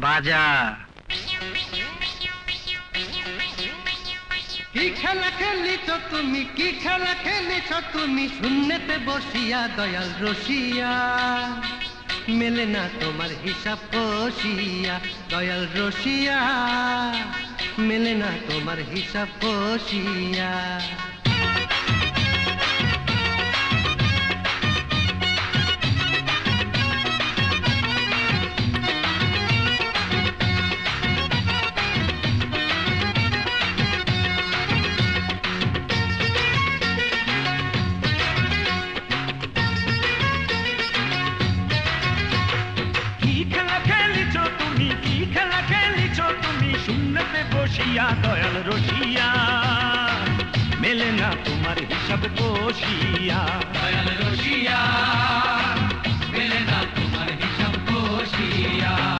বাজা। কি খেলা খেলিছ তুমি, কি খেলা খেলিছ তুমি, শূন্যতে বসিয়া দয়াল রসিয়া, মেলে না তোমার হিসাব কষিয়া, দয়াল রসিয়া, মেলে না তোমার হিসাব কষিয়া। দয়াল রসিয়া, মেলে না তোমার হিসাব কষিয়া, দয়াল রসিয়া।